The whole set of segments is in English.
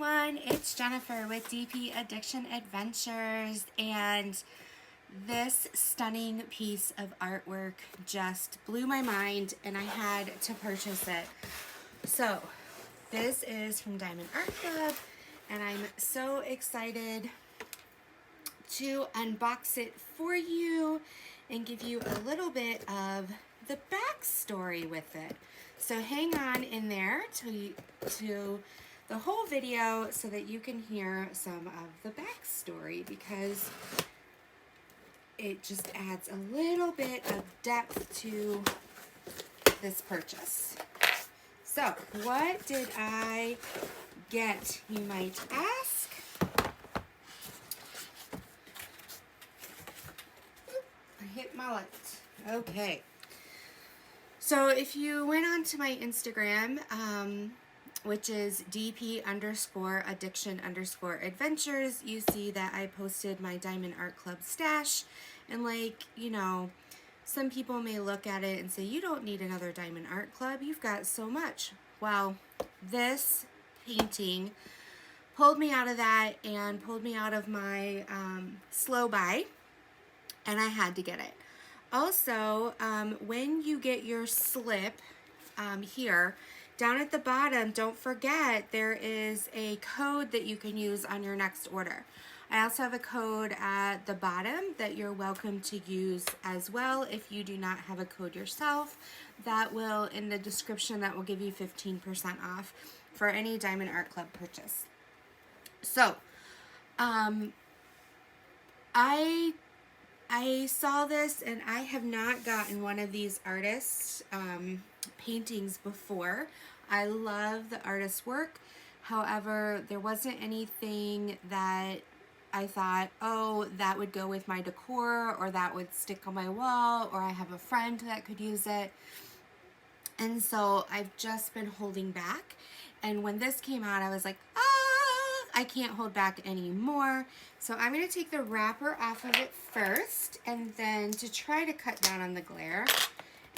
everyone, it's Jennifer with DP Addiction Adventures, and this stunning piece of artwork just blew my mind and I had to purchase it. So this is from Diamond Art Club and I'm so excited to unbox it for you and give you a little bit of the backstory with it. So hang on in there to the whole video so that you can hear some of the backstory, because it just adds a little bit of depth to this purchase. So what did I get, you might ask? I hit my light. Okay. So if you went on to my Instagram, which is DP_addiction_adventures, you see that I posted my Diamond Art Club stash. And like, you know, some people may look at it and say, you don't need another Diamond Art Club. You've got so much. Well, this painting pulled me out of that and pulled me out of my slow buy, and I had to get it. Also, when you get your slip here, down at the bottom, don't forget there is a code that you can use on your next order. I also have a code at the bottom that you're welcome to use as well. If you do not have a code yourself, that will, in the description, that will give you 15% off for any Diamond Art Club purchase. So, I saw this and I have not gotten one of these artists' paintings before. I love the artist's work. However, there wasn't anything that I thought, oh, that would go with my decor, or that would stick on my wall, or I have a friend that could use it. And so I've just been holding back. And when this came out, I was like, I can't hold back anymore. So I'm going to take the wrapper off of it first, and then to try to cut down on the glare.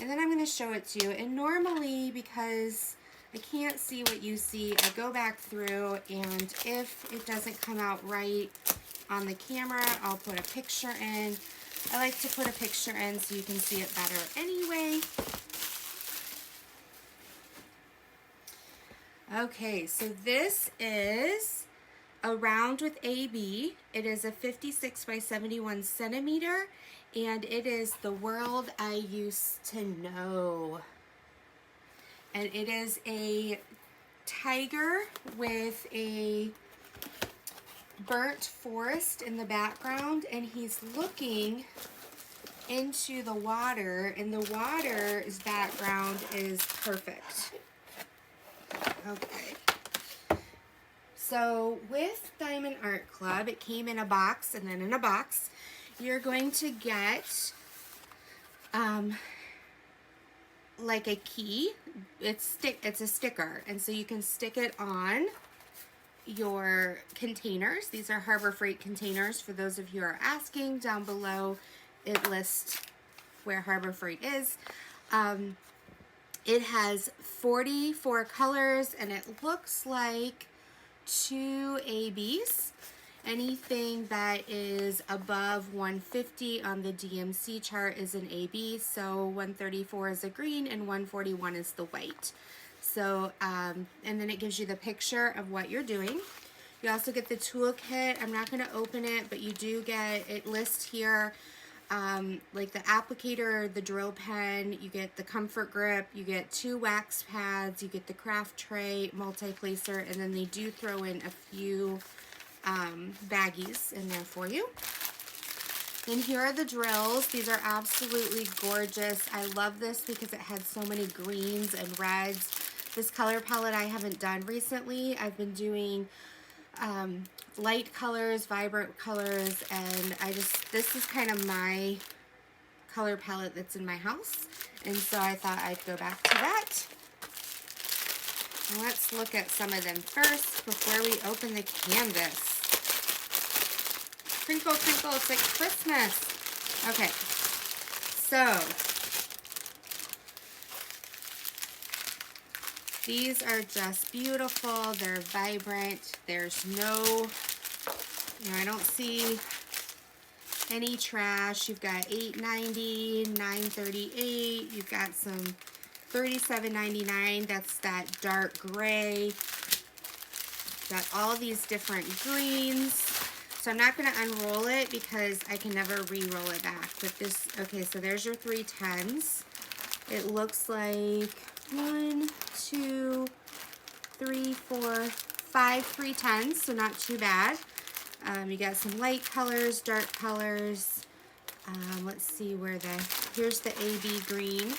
And then I'm going to show it to you. And normally, because I can't see what you see, I go back through, and if it doesn't come out right on the camera, I'll put a picture in. I like to put a picture in so you can see it better anyway. Okay, so this is a round with AB. It is a 56 by 71 centimeter, and it is The World I Used to Know. And it is a tiger with a burnt forest in the background, and he's looking into the water, and the water's background is perfect. Okay. So with Diamond Art Club, it came in a box, and then in a box, you're going to get like a key. It's a sticker, and so you can stick it on your containers. These are Harbor Freight containers. For those of you who are asking, down below it lists where Harbor Freight is. It has 44 colors, and it looks like 2 ABs. Anything that is above 150 on the DMC chart is an AB, so 134 is a green and 141 is the white. So, and then it gives you the picture of what you're doing. You also get the toolkit. I'm not going to open it, but you do get, it lists here like the applicator, the drill pen, you get the comfort grip, you get 2 wax pads, you get the craft tray, multi-placer, and then they do throw in a few baggies in there for you. And here are the drills. These are absolutely gorgeous. I love this because it had so many greens and reds. This color palette I haven't done recently. I've been doing light colors, vibrant colors, and this is kind of my color palette that's in my house, and so I thought I'd go back to that. Let's look at some of them first before we open the canvas. Crinkle, crinkle, it's like Christmas. Okay, so These are just beautiful. They're vibrant. There's no, I don't see any trash. You've got $8.90, $9.38. You've got some $37.99. That's that dark gray. Got all these different greens. So I'm not going to unroll it because I can never re-roll it back. But this, okay, so there's your 3 10s. It looks like 1, 2, 3, 4, 5 3 10s, so not too bad. You got some light colors, dark colors. Let's see where here's the AB green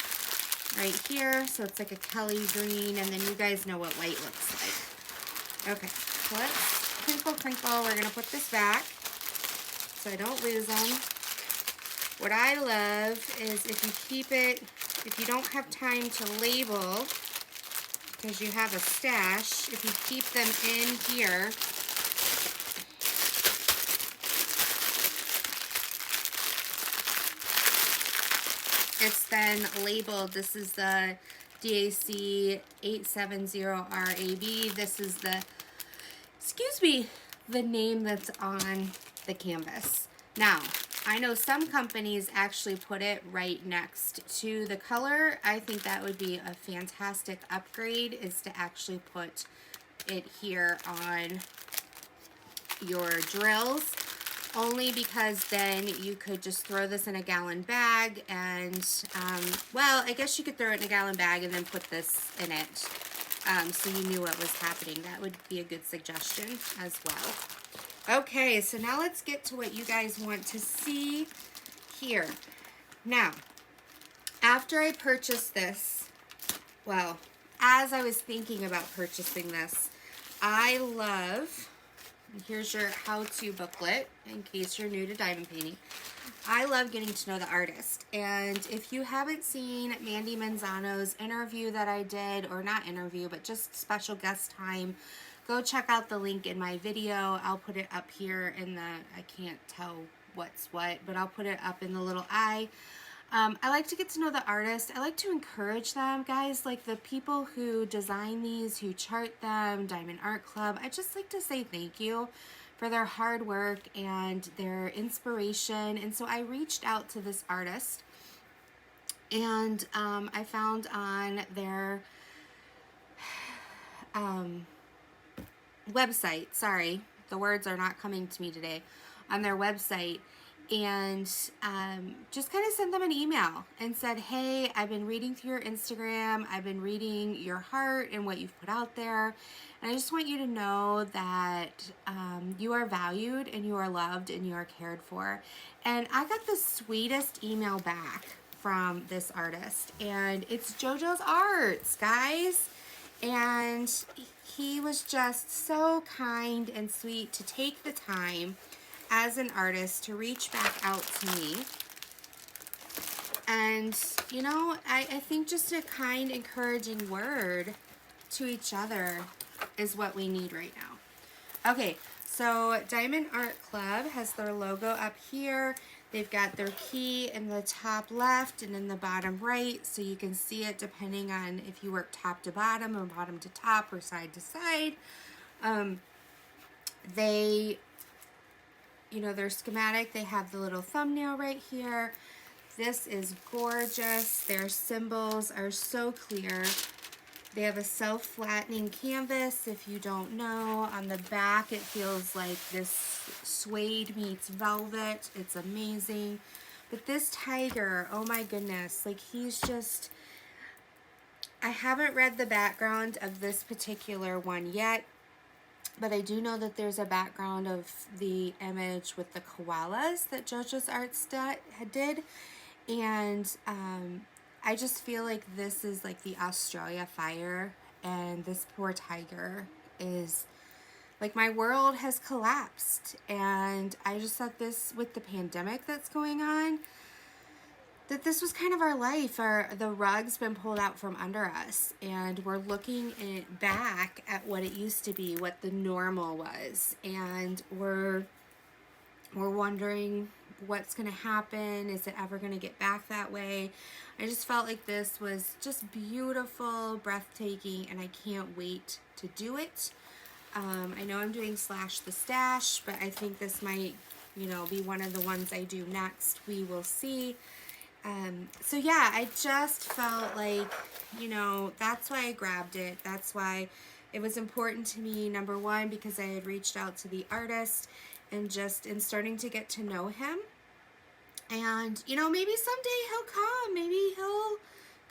right here. So it's like a Kelly green, and then you guys know what white looks like. Okay, so let's crinkle, crinkle. We're gonna put this back so I don't lose them. What I love is if you keep it, if you don't have time to label, because you have a stash, if you keep them in here, it's then labeled. This is the DAC 870RAB. This is the, the name that's on the canvas. Now, I know some companies actually put it right next to the color. I think that would be a fantastic upgrade, is to actually put it here on your drills, only because then you could just throw this in a gallon bag and, well, I guess you could throw it in a gallon bag and then put this in it, so you knew what was happening. That would be a good suggestion as well. Okay, so now let's get to what you guys want to see here. Now, after I purchased this, well, as I was thinking about purchasing this, I love, here's your how-to booklet in case you're new to diamond painting. I love getting to know the artist, and if you haven't seen Mandy Manzano's interview that I did, or not interview, but just special guest time, go check out the link in my video. I'll put it up here in the, I can't tell what's what, but I'll put it up in the little eye. I like to get to know the artist. I like to encourage them, guys, like the people who design these, who chart them, Diamond Art Club. I just like to say thank you for their hard work and their inspiration. And so I reached out to this artist, and I found on their website, sorry, the words are not coming to me today, on their website, and just kind of sent them an email and said, hey, I've been reading through your Instagram, I've been reading your heart and what you've put out there, and I just want you to know that you are valued and you are loved and you are cared for. And I got the sweetest email back from this artist, and it's Jojoe Arts, guys. And he was just so kind and sweet to take the time as an artist to reach back out to me. And, you know, I think just a kind, encouraging word to each other is what we need right now. Okay, so Diamond Art Club has their logo up here. They've got their key in the top left and in the bottom right, so you can see it depending on if you work top to bottom or bottom to top or side to side. They, you know, their schematic, they have the little thumbnail right here. This is gorgeous. Their symbols are so clear. They have a self-flattening canvas, if you don't know. On the back, it feels like this suede meets velvet. It's amazing. But this tiger, oh my goodness, like he's just, I haven't read the background of this particular one yet, but I do know that there's a background of the image with the koalas that Jojoe Arts did. And I just feel like this is like the Australia fire, and this poor tiger is like, my world has collapsed. And I just thought this, with the pandemic that's going on, that this was kind of our life. The rug's been pulled out from under us, and we're looking back at what it used to be, what the normal was, and we're wondering what's going to happen? Is it ever going to get back that way? I just felt like this was just beautiful, breathtaking, and I can't wait to do it. I know I'm doing Slash the Stash, but I think this might, you know, be one of the ones I do next. We will see. So yeah, I just felt like, you know, that's why I grabbed it. That's why it was important to me, number one, because I had reached out to the artist and just in starting to get to know him. And, you know, maybe someday he'll come. Maybe he'll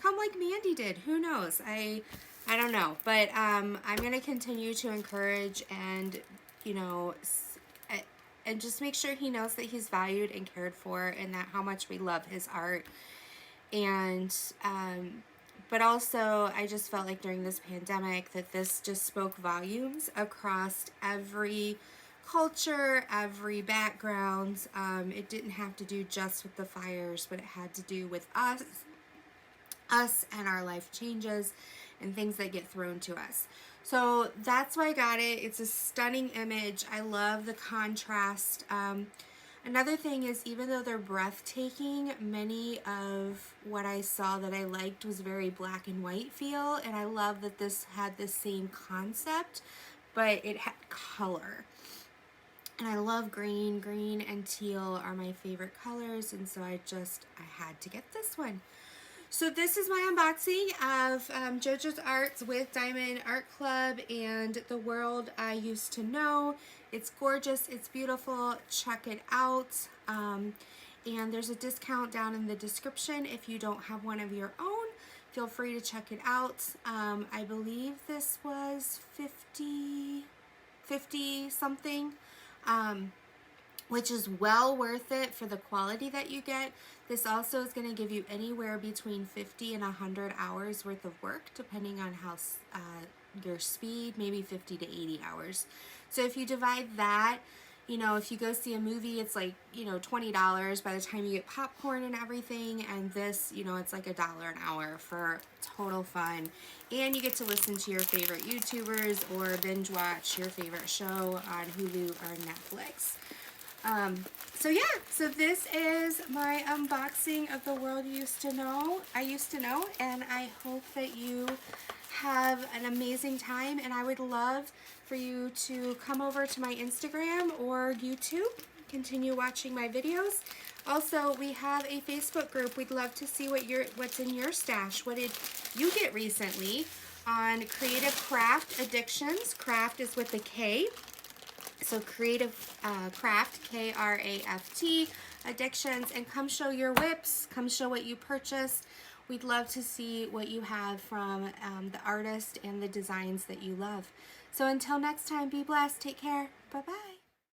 come like Mandy did. Who knows? I don't know. But I'm going to continue to encourage and, you know, and just make sure he knows that he's valued and cared for and that how much we love his art. And, but also I just felt like during this pandemic that this just spoke volumes across every culture, every background. It didn't have to do just with the fires, but it had to do with us and our life changes and things that get thrown to us. So that's why I got it. It's a stunning image. I love the contrast. Another thing is, even though they're breathtaking, many of what I saw that I liked was very black and white feel, and I love that this had the same concept, but it had color. And I love green. Green and teal are my favorite colors, and so I had to get this one. So this is my unboxing of Jojoe Arts with Diamond Art Club and The World I Used to Know. It's gorgeous. It's beautiful. Check it out. And there's a discount down in the description. If you don't have one of your own, feel free to check it out. I believe this was 50 something. Which is well worth it for the quality that you get. This also is going to give you anywhere between 50 and 100 hours worth of work, depending on how your speed, maybe 50 to 80 hours. So if you divide that, you know, if you go see a movie, it's like, you know, $20 by the time you get popcorn and everything. And this, you know, it's like $1 an hour for total fun. And you get to listen to your favorite YouTubers or binge watch your favorite show on Hulu or Netflix. So yeah, so this is my unboxing of The World I Used to Know, and I hope that you have an amazing time, and I would love for you to come over to my Instagram or YouTube, continue watching my videos. Also, we have a Facebook group. We'd love to see what's in your stash. What did you get recently on Creative Craft Addictions? Craft is with a K. So Creative Craft, K-R-A-F-T, Addictions, and come show your whips, come show what you purchased. We'd love to see what you have from the artist and the designs that you love. So until next time, be blessed, take care, bye-bye.